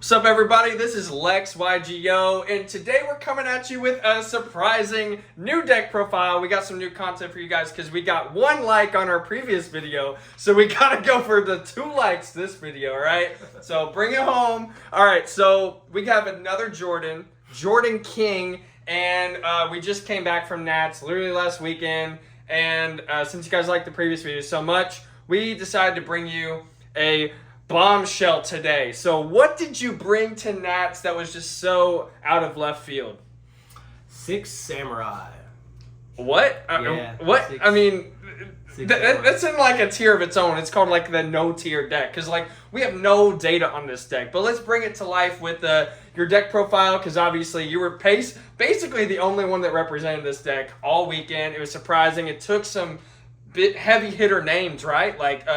What's up, everybody? This is LexYgo, and today we're coming at you with a surprising new deck profile. We got some new content for you guys because we got 1 like on our previous video, so we gotta go for the 2 likes this video, all right? So bring it home. All right, so we have another Jordan King, and we just came back from Nats literally last weekend, and since you guys liked the previous video so much, we decided to bring you a bombshell today. So what did you bring to Nats that was just so out of left field? 6 Samurai. What? What? Six, I mean, Samurai. that's in like a tier of its own. It's called like the no tier deck because like we have no data on this deck. But let's bring it to life with your deck profile because obviously you were basically the only one that represented this deck all weekend. It was surprising. It took some bit heavy hitter names, right? Like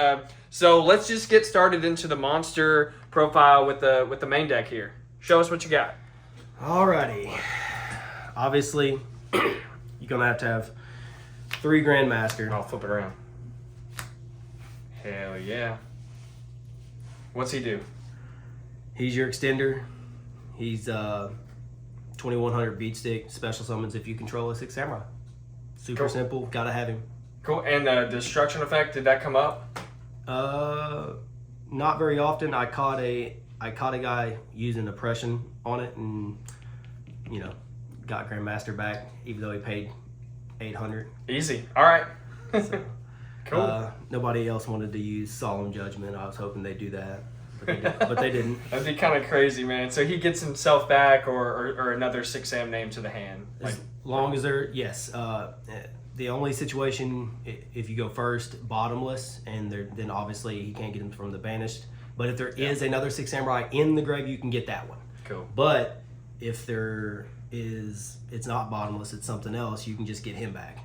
so let's just get started into the monster profile with the main deck here. Show us what you got. Alrighty. Obviously, you're gonna have 3 Grandmaster. I'll flip it around. Hell yeah. What's he do? He's your extender. He's 2100 beat stick, special summons if you control a 6 Samurai. Super Cool. simple, gotta have him. Cool. And the destruction effect, did that come up? Not very often. I caught a guy using oppression on it, and got Grandmaster back, even though he paid 800. Easy. All right. So, Cool. Nobody else wanted to use Solemn Judgment. I was hoping they'd do that, but they didn't. That'd be kind of crazy, man. So he gets himself back, or another 6am name to the hand. Like, As long as they're the only situation if you go first bottomless, and then obviously he can't get them from the banished. But if there is another 6 Samurai in the grave, you can get that one. cool. But if it's not bottomless, it's something else, you can just get him back.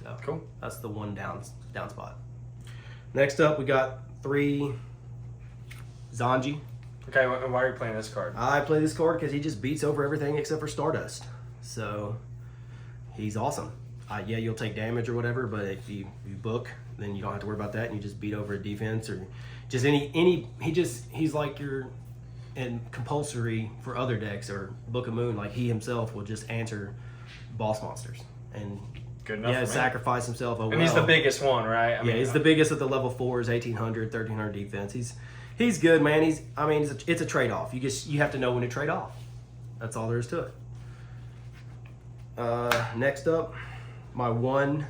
So Cool. that's the one down spot. Next up, we got 3 Zanji. Okay, why are you playing this card? I play this card because he just beats over everything except for Stardust. So he's awesome. Yeah, you'll take damage or whatever, but if you book, then you don't have to worry about that, and you just beat over a defense or just he's like your and compulsory for other decks or Book of Moon. Like he himself will just answer boss monsters and Good enough for me. sacrifice himself. And he's the biggest one, right? I mean, he's the biggest at the level 4s, 1800, 1300 defense. He's good, man. It's a trade-off. You have to know when to trade off. That's all there is to it. Next up, my 1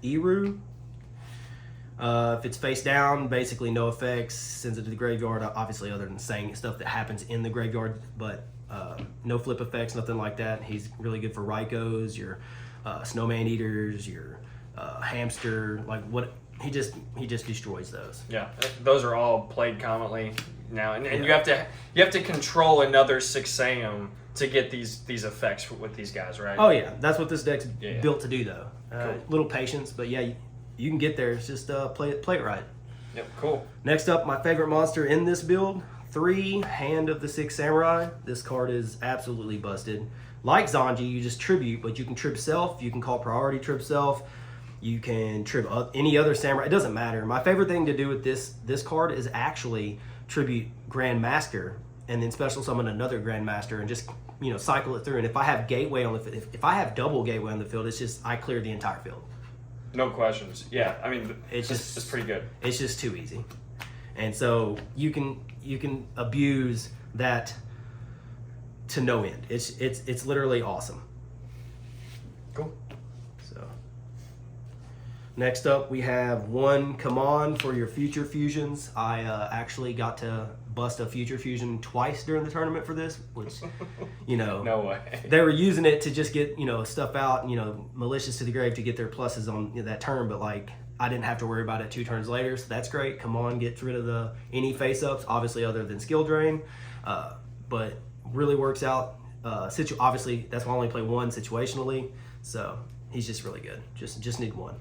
Eru. If it's face down, basically no effects, sends it to the graveyard, obviously other than saying stuff that happens in the graveyard, but no flip effects, nothing like that. He's really good for Raikos, your Snowman Eaters, your Hamster, like what he just destroys those. Yeah, those are all played commonly now, and you have to control another 6am to get these effects with these guys, right? Oh yeah, that's what this deck's Yeah. built to do, though. Cool. Little patience, but yeah, you can get there. It's just play it right. Yep, cool. Next up, my favorite monster in this build, 3 Hand of the 6 Samurai. This card is absolutely busted. Like Zanji, you just tribute, but you can trib self, you can call priority trib self, you can trib any other samurai. It doesn't matter. My favorite thing to do with this card is actually tribute Grandmaster and then special summon another Grandmaster and just cycle it through. And if I have gateway on the field, if I have double gateway on the field, it's just I clear the entire field. No questions. Yeah, I mean, It's it's pretty good. It's just too easy, and so you can abuse that to no end. It's literally awesome. Cool. So next up, we have 1 Command for your future fusions. I actually got to bust a future fusion twice during the tournament for this, which No way. they were using it to just get stuff out, malicious to the grave to get their pluses on that turn, but like I didn't have to worry about it 2 turns later, so that's great. Come on, gets rid of any face ups, obviously other than skill drain, but really works out. Obviously that's why I only play 1 situationally, so he's just really good. Just need 1.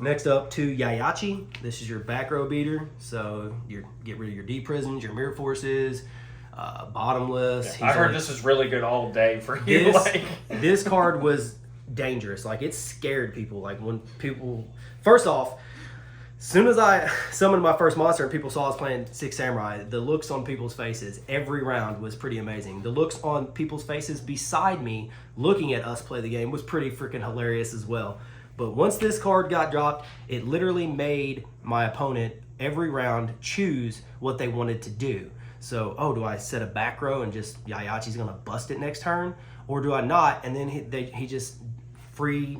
Next up, 2 Yayachi. This is your back row beater, so you get rid of your D prisons, your mirror forces, bottomless. Yeah, I heard this is really good all day for you. This card was dangerous. Like it scared people. Like when people, first off, soon as I summoned my first monster and people saw I was playing Six Samurai, the looks on people's faces every round was pretty amazing. The looks on people's faces beside me looking at us play the game was pretty freaking hilarious as well. But once this card got dropped, it literally made my opponent every round choose what they wanted to do. So, oh, do I set a back row and just Yayachi's gonna bust it next turn? Or do I not? And then he just free,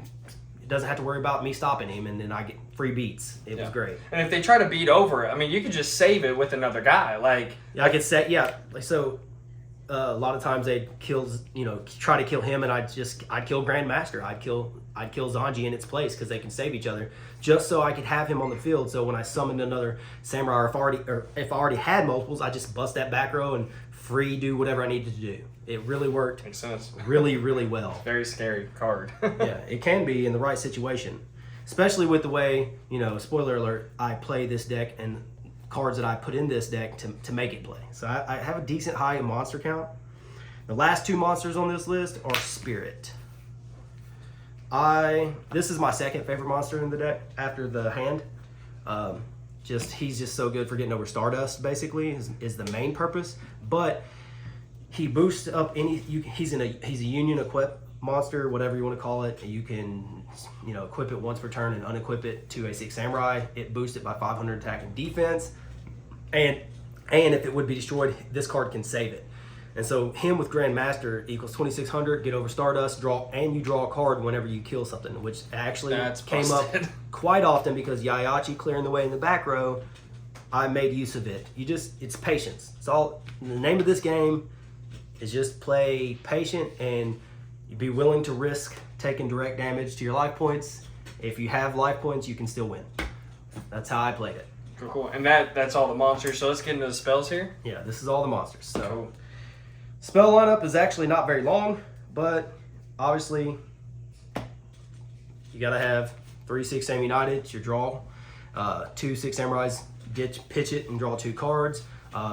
doesn't have to worry about me stopping him, and then I get free beats. It was great. And if they try to beat over it, I mean, you could just save it with another guy. Like, yeah, I could set, so a lot of times they'd try to kill him, and I'd kill Grandmaster. I'd kill Zanji in its place because they can save each other, just so I could have him on the field. So when I summoned another samurai, or if I already had multiples, I just bust that back row and free do whatever I needed to do. It really worked. Makes sense. Really, really well. Very scary card. Yeah, it can be in the right situation, especially with the way, spoiler alert, I play this deck and cards that I put in this deck to make it play. So I have a decent high monster count. The last two monsters on this list are Spirit. This is my second favorite monster in the deck after the hand. He's just so good for getting over Stardust, basically, is the main purpose. But he boosts up he's a union equip monster, whatever you want to call it. You can equip it once per turn and unequip it to a Six Samurai. It boosts it by 500 attack and defense, and if it would be destroyed, this card can save it. And so him with Grandmaster equals 2600, get over Stardust, you draw a card whenever you kill something, which actually came up quite often because Yayachi clearing the way in the back row, I made use of it. It's patience. It's all, the name of this game is just play patient and be willing to risk taking direct damage to your life points. If you have life points, you can still win. That's how I played it. Cool. And that's all the monsters. So let's get into the spells here. Yeah, this is all the monsters. So cool. Spell lineup is actually not very long, but obviously you gotta have 3 6 Sam United, your draw. 2 6 Samurais, pitch it and draw 2 cards.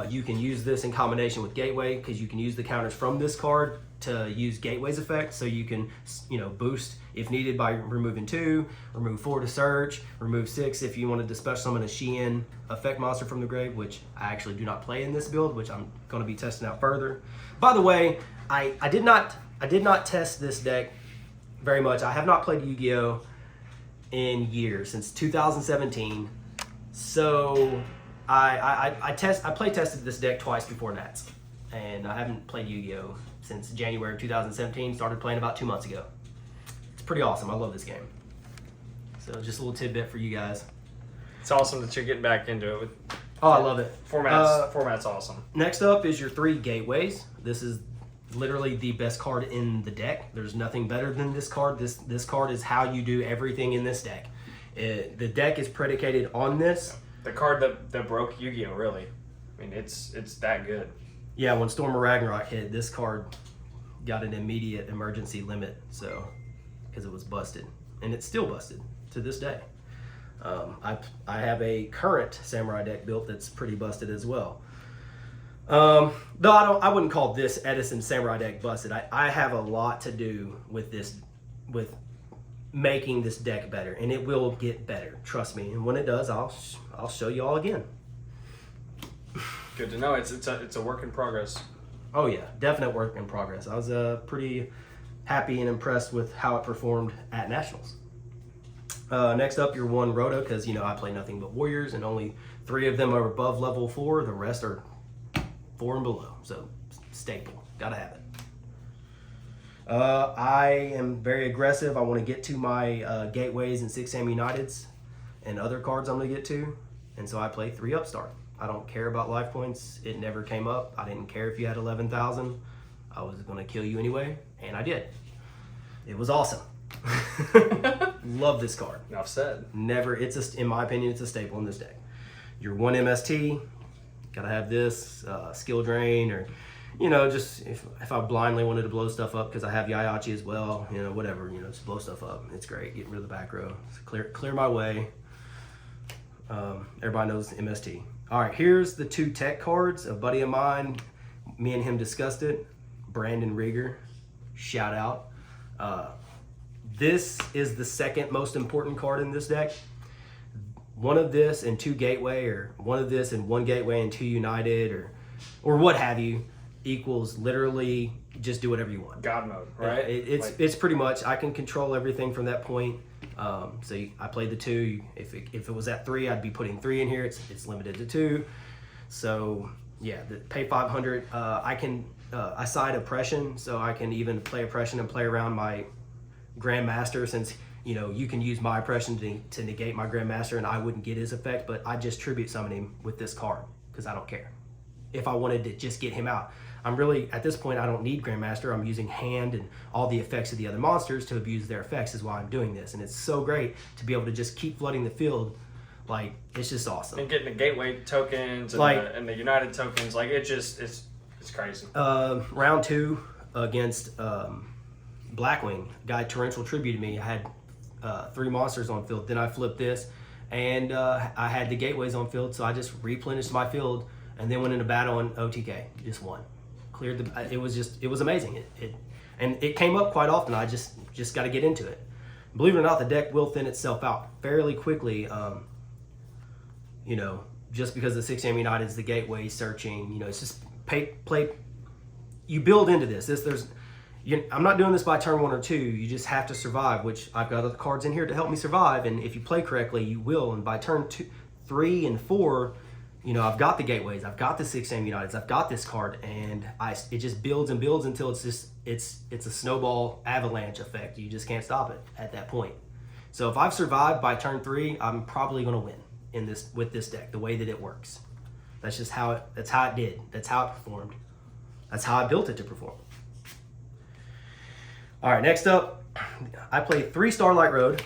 You can use this in combination with Gateway because you can use the counters from this card to use Gateway's effect. So you can, boost if needed by removing 2, remove 4 to search, remove 6 if you wanted to special summon a Shein effect monster from the grave, which I actually do not play in this build, which I'm going to be testing out further. By the way, I did not test this deck very much. I have not played Yu-Gi-Oh in years, since 2017. So I play tested this deck twice before Nats, and I haven't played Yu-Gi-Oh since January 2017. Started playing about 2 months ago. It's pretty awesome. I love this game. So just a little tidbit for you guys. It's awesome that you're getting back into it. Oh, I love it. Format's awesome. Next up is your 3 Gateways. This is literally the best card in the deck. There's nothing better than this card. This card is how you do everything in this deck. The deck is predicated on this. The card that broke Yu-Gi-Oh, really. I mean, it's that good. Yeah, when Storm of Ragnarok hit, this card got an immediate emergency limit, so because it was busted, and it's still busted to this day. I have a current Samurai deck built that's pretty busted as well. Though I wouldn't call this Edison Samurai deck busted. I have a lot to do with with making this deck better, and it will get better. Trust me. And when it does, I'll show you all again. Good to know. It's a work in progress. Oh yeah, definite work in progress. I was pretty happy and impressed with how it performed at Nationals. Next up, your 1 Roto, because I play nothing but Warriors, and only 3 of them are above level 4. The rest are 4 and below. So staple, gotta have it. I am very aggressive. I want to get to my Gateways and 6 Sam Uniteds and other cards I'm going to get to, and so I play 3 Upstart. I don't care about life points. It never came up. I didn't care if you had 11,000. I was going to kill you anyway, and I did. It was awesome. Love this card. Enough said. In my opinion, it's a staple in this deck. Your 1 MST, gotta have this, skill drain, or just if I blindly wanted to blow stuff up because I have Yayachi as well, whatever, just blow stuff up. It's great. Getting rid of the back row. Clear my way. Everybody knows MST. All right, here's the 2 tech cards. A buddy of mine, me and him discussed it. Brandon Rieger, shout out. This is the second most important card in this deck. one of this and 2 gateway, or one of this and 1 gateway and 2 united, or what have you, equals literally just do whatever you want. God mode, right? It's pretty much, I can control everything from that point. I played the 2. If it was at 3, I'd be putting 3 in here. It's limited to 2. So yeah, pay 500. I side oppression, so I can even play oppression and play around my Grandmaster, since you can use my oppression to negate my Grandmaster and I wouldn't get his effect, but I just tribute summon him with this card because I don't care. If I wanted to just get him out, I'm really, at this point, I don't need Grandmaster. I'm using hand and all the effects of the other monsters to abuse their effects is why I'm doing this. And it's so great to be able to just keep flooding the field. Like, it's just awesome. And getting the gateway tokens and the united tokens, like it's crazy. Round 2 against Blackwing, guy torrential tributed me. I had 3 monsters on field. Then I flipped this, and I had the gateways on field, so I just replenished my field, and then went into battle and OTK, just won. Cleared the. It was amazing. It came up quite often. I just got to get into it. Believe it or not, the deck will thin itself out fairly quickly. Just because the 6 AM United is the gateway searching. It's just play. You build into this. I'm not doing this by turn 1 or 2. You just have to survive, which I've got other cards in here to help me survive. And if you play correctly, you will. And by turn 2, 3, and 4, I've got the gateways, I've got the 6 AM Uniteds, I've got this card, and it just builds and builds until it's a snowball avalanche effect. You just can't stop it at that point. So if I've survived by turn 3, I'm probably going to win with this deck, the way that it works. That's just how it did. That's how it performed. That's how I built it to perform. All right, next up, I play 3 Starlight Road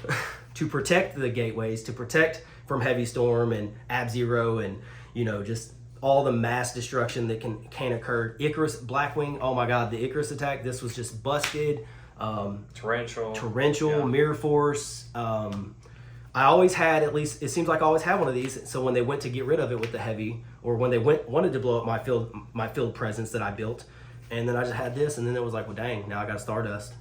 to protect the gateways, to protect from Heavy Storm and Ab-Zero and just all the mass destruction that can occur. Icarus, Blackwing, oh my God, the Icarus attack, this was just busted. Torrential, yeah. Mirror Force. I always had, at least, it seems like I always had one of these. So when they went to get rid of it with the heavy, or when they wanted to blow up my field presence that I built, and then I just had this, and then it was like, well, dang, now I got Stardust.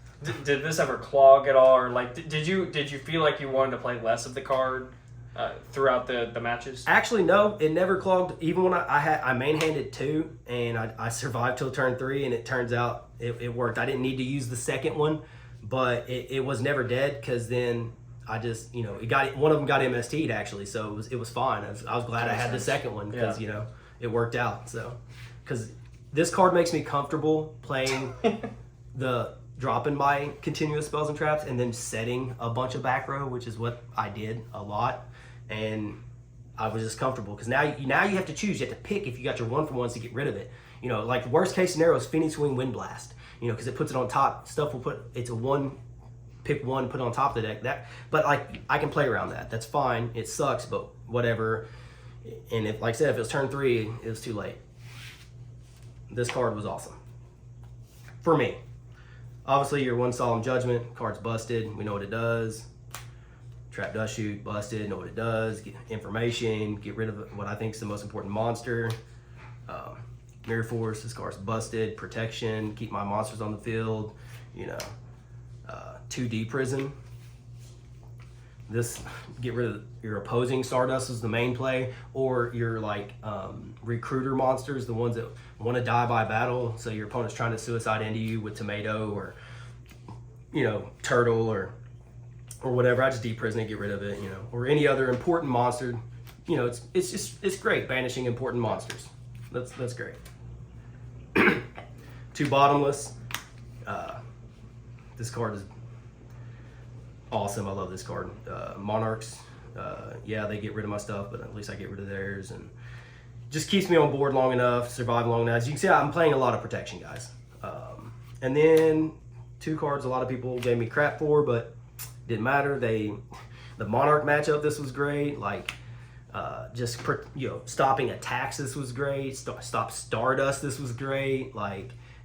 Did this ever clog at all, or like did you feel like you wanted to play less of the card throughout the matches? Actually, no, it never clogged. Even when I main-handed 2, and I survived till turn 3, and it turns out it worked. I didn't need to use the second one, but it was never dead, because then I just one of them got MST'd actually, so it was fine. I was glad I had the second one because it worked out. So because this card makes me comfortable playing dropping my continuous spells and traps and then setting a bunch of back row, which is what I did a lot. And I was just comfortable because now you have to choose. You have to pick if you got your 1-for-1s to get rid of it. Like the worst case scenario is Phoenix Wing Wind Blast. Because it puts it on top. Stuff will it's a 1, pick 1, put it on top of the deck. But like I can play around that. That's fine. It sucks, but whatever. And if, like I said, if it was turn 3, it was too late. This card was awesome for me. Obviously, your 1 Solemn Judgment card's busted. We know what it does. Trap Dust Shoot, busted. Know what it does. Get information. Get rid of what I think is the most important monster. Mirror Force. This card's busted. Protection. Keep my monsters on the field. 2D Prison. This, get rid of your opposing Stardust is the main play, or your recruiter monsters, the ones that want to die by battle. So your opponent's trying to suicide into you with Tomato or Turtle or whatever. I just deprison it, get rid of it, or any other important monster. It's great banishing important monsters. That's great. 2 Bottomless. This card is awesome. I love this card. Monarchs, they get rid of my stuff, but at least I get rid of theirs, and just keeps me on board long enough, survive long enough. As you can see, I'm playing a lot of protection, guys. And then 2 cards a lot of people gave me crap for, but didn't matter. The Monarch matchup, this was great. Stopping attacks, this was great. Stop Stardust, this was great.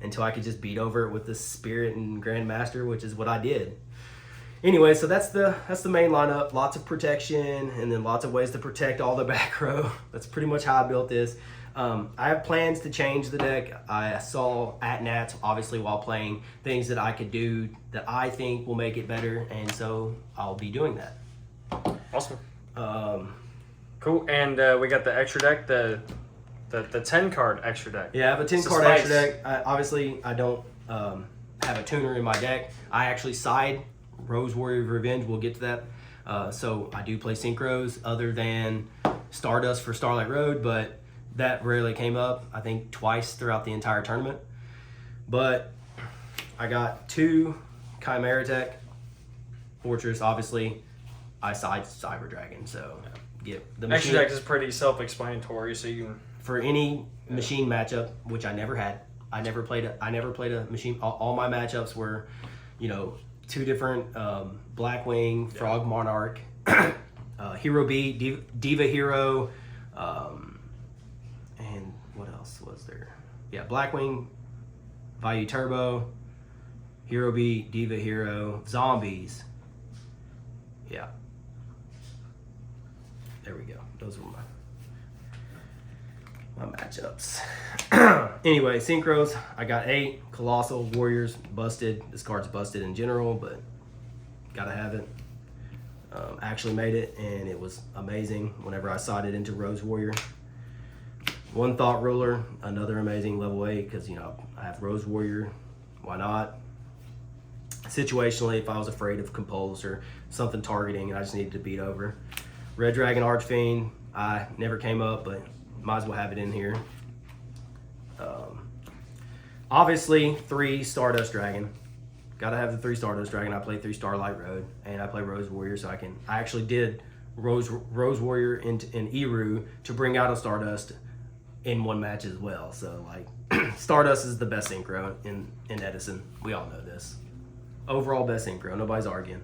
Until I could just beat over it with the Spirit and Grandmaster, which is what I did. Anyway, so that's the main lineup. Lots of protection, and then lots of ways to protect all the back row. That's pretty much how I built this. I have plans to change the deck. I saw at Nats, obviously, while playing, things that I could do that I think will make it better, and so I'll be doing that. Awesome. Cool. And we got the extra deck, the 10 card extra deck. Yeah, I have a 10 It's a card spice. extra deck. Obviously, I don't have a tuner in my deck. I actually side Rose Warrior of Revenge. We'll get to that. So I do play synchros other than Stardust for Starlight Road, but that rarely came up. I think twice throughout the entire tournament. But I got 2 Chimera Tech Fortress. Obviously, I side Cyber Dragon, so get the Extra machine deck is pretty self-explanatory, so you can... for any machine matchup, which I never had. I never played a machine. All my matchups were, 2 different Blackwing, Frog Monarch, Hero B, Diva Hero, and what else was there? Yeah, Blackwing, Vayu Turbo, Hero B, Diva Hero, Zombies. Yeah. There we go. Those were my matchups. Anyway, synchros. I got 8. Colossal, Warriors, busted. This card's busted in general, but gotta have it. Actually made it, and it was amazing whenever I sided into Rose Warrior. 1 Thought Ruler, another amazing level 8, because, I have Rose Warrior. Why not? Situationally, if I was afraid of Compulse or something targeting and I just needed to beat over. Red Dragon Archfiend, I never came up, but might as well have it in here. Obviously, 3 Stardust Dragon. Gotta have the 3 Stardust Dragon. I play 3 Starlight Road, and I play Rose Warrior, so I actually did Rose Warrior in Eru to bring out a Stardust in one match as well. So, Stardust is the best synchro in Edison. We all know this. Overall best synchro. Nobody's arguing.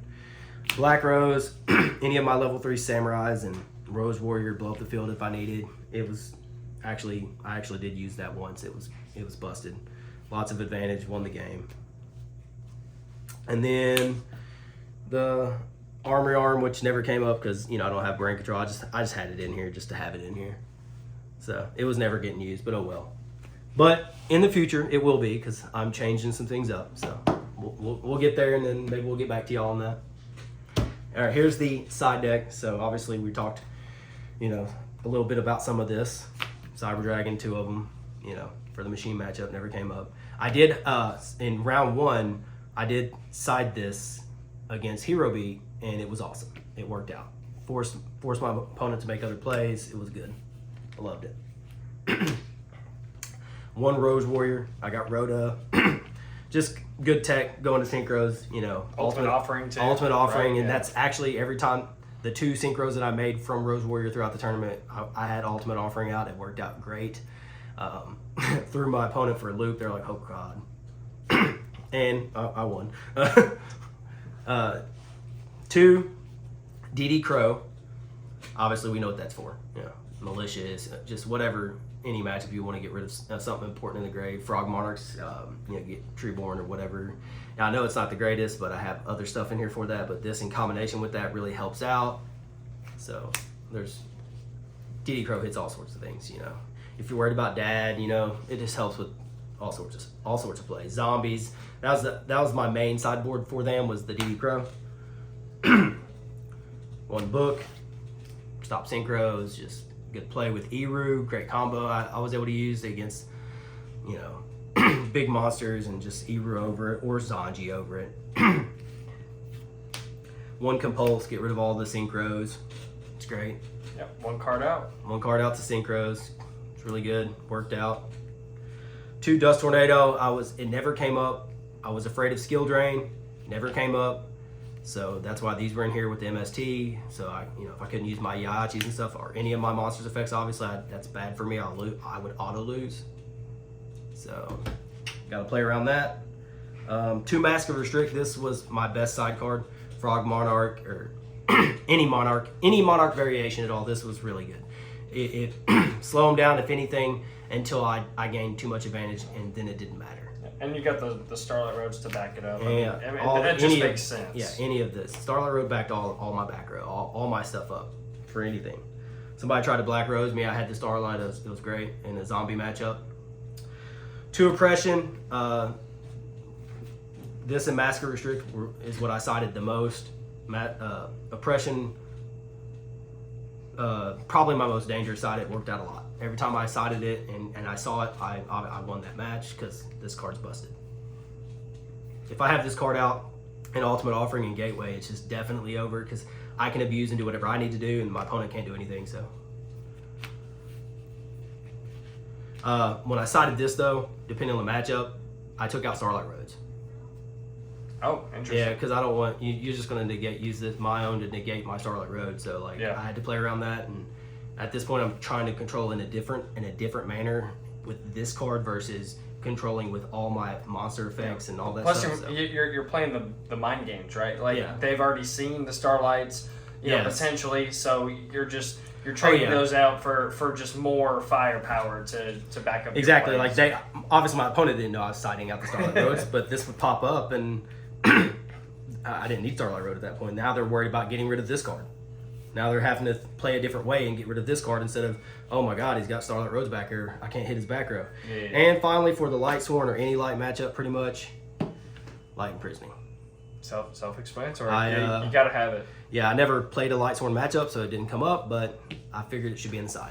Black Rose, any of my level 3 Samurais, and Rose Warrior blow up the field if I needed. It was I actually did use that once. It was busted. Lots of advantage, won the game. And then the Armory Arm, which never came up because I don't have brain control. I just had it in here just to have it in here. So it was never getting used, but oh well. But in the future, it will be because I'm changing some things up. So we'll get there, and then maybe we'll get back to y'all on that. All right, here's the side deck. So obviously we talked, a little bit about some of this. Cyber Dragon, 2 of them, for the machine matchup, never came up. I did, in round 1, I did side this against Hero Beat, and it was awesome. It worked out. Forced my opponent to make other plays. It was good. I loved it. 1 Rose Warrior. I got Rhoda. Just good tech going to synchros, Ultimate Offering too. Ultimate Offering, right? and that's actually every time the 2 synchros that I made from Rose Warrior throughout the tournament, I had Ultimate Offering out. It worked out great. Threw my opponent for a loop. They're like, oh God. And I won. 2, DD Crow. Obviously, we know what that's for. Malicious, just whatever, any matchup you want to get rid of something important in the grave. Frog Monarchs, get Treeborn or whatever. Now, I know it's not the greatest, but I have other stuff in here for that. But this in combination with that really helps out. So there's DD Crow hits all sorts of things. If you're worried about dad, it just helps with all sorts of plays. Zombies. That was my main sideboard for them, was the DD Crow. 1 book. Stop synchros. Just good play with Eru. Great combo. I was able to use against, big monsters, and just Eru over it or Zanji over it. 1 Compulse. Get rid of all the synchros. It's great. Yep, 1 card out. 1 card out to synchros. It's really good. Worked out. 2 Dust Tornado. It never came up. I was afraid of Skill Drain. Never came up. So that's why these were in here with the MST. So if I couldn't use my Yachis and stuff, or any of my monsters effects, obviously that's bad for me. I would auto lose. So got to play around that. 2 Mask of Restrict. This was my best side card. Frog Monarch, or any monarch variation at all. This was really good. It slow them down, if anything, until I gained too much advantage, and then it didn't matter. And you got the Starlight Roads to back it up. Yeah, That just makes sense. Yeah, any of this. Starlight Road backed all my back row, all my stuff up for anything. Somebody tried to Black Rose me. I had the Starlight. It was great in a zombie matchup. 2 Oppression. This and Mask of Restrict is what I sided the most. Oppression probably my most dangerous side. It worked out a lot. Every time I sided it and I saw it, I won that match because this card's busted. If I have this card out in Ultimate Offering and Gateway, it's just definitely over because I can abuse and do whatever I need to do, and my opponent can't do anything. So when I sided this, though, depending on the matchup, I took out Starlight Roads. Oh, interesting. Yeah, because I don't want you're just going to use my own to negate my Starlight Road. So I had to play around that, and at this point, I'm trying to control in a different manner with this card versus controlling with all my monster effects and all that Plus, stuff. Plus, you're playing the mind games, right? Like they've already seen the Starlights, you know, potentially. So you're trading those out for just more firepower to back up. Exactly. Like obviously my opponent didn't know I was siding out the Starlight Roads, but this would pop up and I didn't need Starlight Road at that point. Now they're worried about getting rid of this card. Now they're having to play a different way and get rid of this card instead of, oh my God, he's got Starlight Roads back here. I can't hit his back row. Yeah. And finally, for the Light Sworn or any light matchup, pretty much, Light Imprisoning. Self-explanatory. You got to have it. Yeah, I never played a Light Sworn matchup, so it didn't come up, but I figured it should be inside.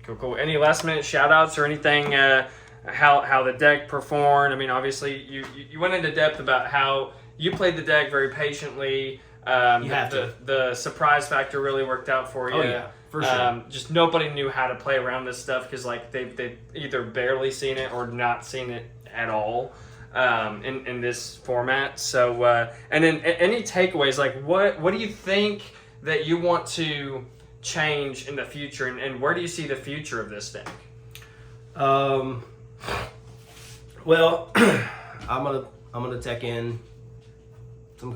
Cool. Any last-minute shout-outs or anything, how the deck performed? I mean, obviously, you went into depth about how you played the deck very patiently. The surprise factor really worked out for you. Oh yeah, for sure. Just nobody knew how to play around this stuff because like they've either barely seen it or not seen it at all in this format. So and then any takeaways, like what do you think that you want to change in the future, and where do you see the future of this deck? Well, I'm gonna tech in.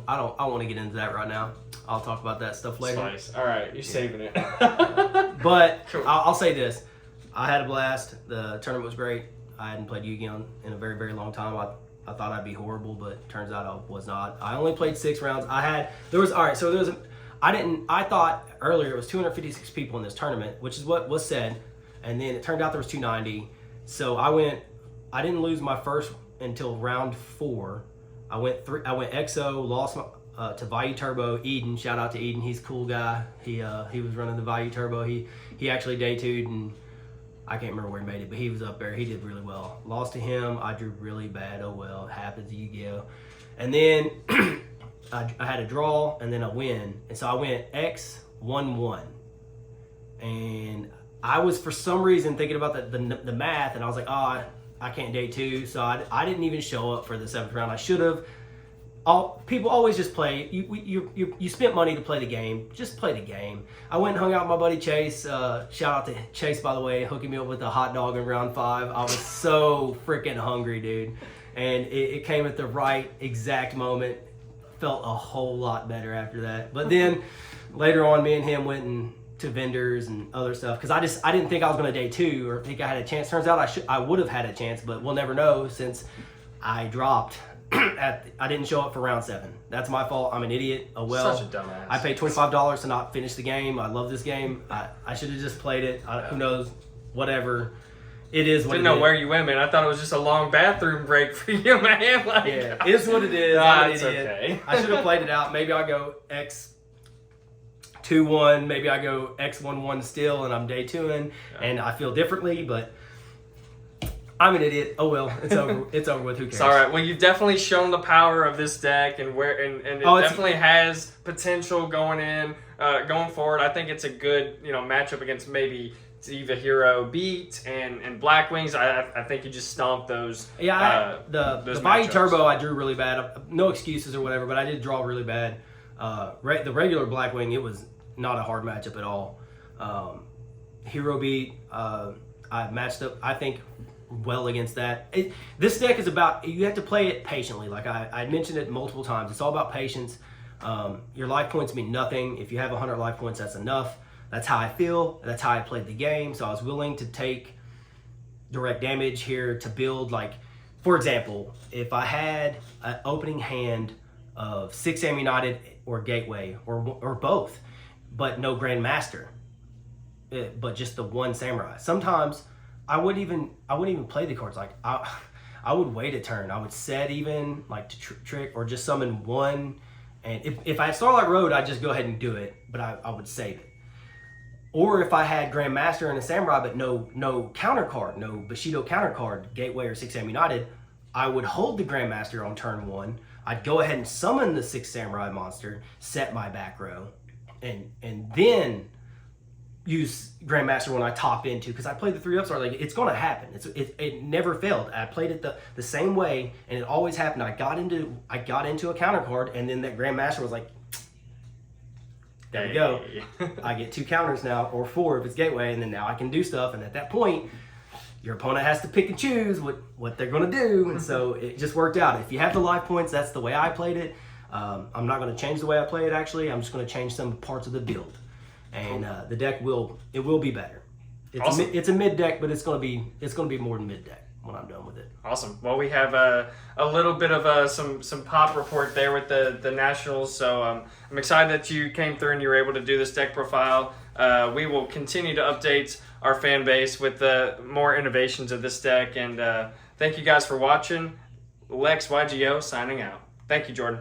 I don't want to get into that right now. I'll talk about that stuff later. Nice. All right, you're saving it. But cool. I'll say this: I had a blast. The tournament was great. I hadn't played Yu-Gi-Oh in a very, very long time. I thought I'd be horrible, but turns out I was not. I only played 6 rounds. I thought earlier it was 256 people in this tournament, which is what was said, and then it turned out there was 290. So I didn't lose my first until round 4. I went XO, lost to Vayu Turbo. Eden, shout out to Eden, he's a cool guy. He was running the Vayu Turbo. He actually day 2'd, and I can't remember where he made it, but he was up there. He did really well. Lost to him. I drew really bad. Oh well, it happens to Yu-Gi-Oh. And then I had a draw and then a win, and so I went X1-1. And I was for some reason thinking about the math, and I was like, I can't day 2, so I didn't even show up for the 7th round. I should have. People always just play. You spent money to play the game. Just play the game. I went and hung out with my buddy Chase. Shout out to Chase, by the way, hooking me up with a hot dog in round 5. I was so freaking hungry, dude. And it came at the right exact moment. Felt a whole lot better after that. But then later on, me and him went to vendors and other stuff because I didn't think I was going to day 2 or think I had a chance. Turns out I would have had a chance, but we'll never know since I dropped. I didn't show up for round 7. That's my fault. I'm an idiot. Oh well. Such a dumbass. I paid $25 to not finish the game. I love this game. I should have just played it. Who knows? Whatever. It is what Didn't it know is. where you went, man. I thought it was just a long bathroom break for you, man. Like, Yeah, it is what it is. I'm an it's idiot. okay. I should have played it out. Maybe I'll go X2-1. Maybe I go X1-1 still, and I'm day 2-ing, and I feel differently, but I'm an idiot. Oh well, it's over. It's over with. Who cares? It's all right. Well, you've definitely shown the power of this deck, and it definitely has potential going forward. I think it's a good matchup against maybe Diva Hero Beat and Black Wings. I think you just stomped those. Yeah, the those Vayu matchups. Turbo I drew really bad. No excuses or whatever, but I did draw really bad. The regular Blackwing, it was not a hard matchup at all. Hero Beat, I matched up, I think, well against that. This deck is about, you have to play it patiently. Like I mentioned it multiple times. It's all about patience. Your life points mean nothing. If you have 100 life points, that's enough. That's how I feel. That's how I played the game. So I was willing to take direct damage here to build, like, for example, if I had an opening hand of 6 Am United or Gateway or both, but no Grandmaster, but just the one Samurai. Sometimes I wouldn't even play the cards. Like I would wait a turn. I would set even like to trick or just summon one. And if I had Starlight Road, I'd just go ahead and do it, but I would save it. Or if I had Grandmaster and a Samurai, but no counter card, no Bushido counter card, Gateway or 6 Sam United, I would hold the Grandmaster on turn 1. I'd go ahead and summon the 6 Samurai monster, set my back row, and then use Grandmaster when I top into, because I played the 3 upstart. Like, it's going to happen. It never failed. I played it the same way, and it always happened. I got into a counter card, and then that Grandmaster was like, there we go. I get 2 counters now, or 4 if it's Gateway, and then now I can do stuff. And at that point, your opponent has to pick and choose what they're going to do. And so it just worked out. If you have the life points, that's the way I played it. I'm not going to change the way I play it, actually. I'm just going to change some parts of the build. And the deck will be better. Awesome. It's a mid deck, but it's going to be more than mid deck when I'm done with it. Awesome. Well, we have a little bit of some pop report there with the Nationals, so I'm excited that you came through and you were able to do this deck profile. We will continue to update our fan base with more innovations of this deck, and thank you guys for watching. LexYgo signing out. Thank you, Jordan.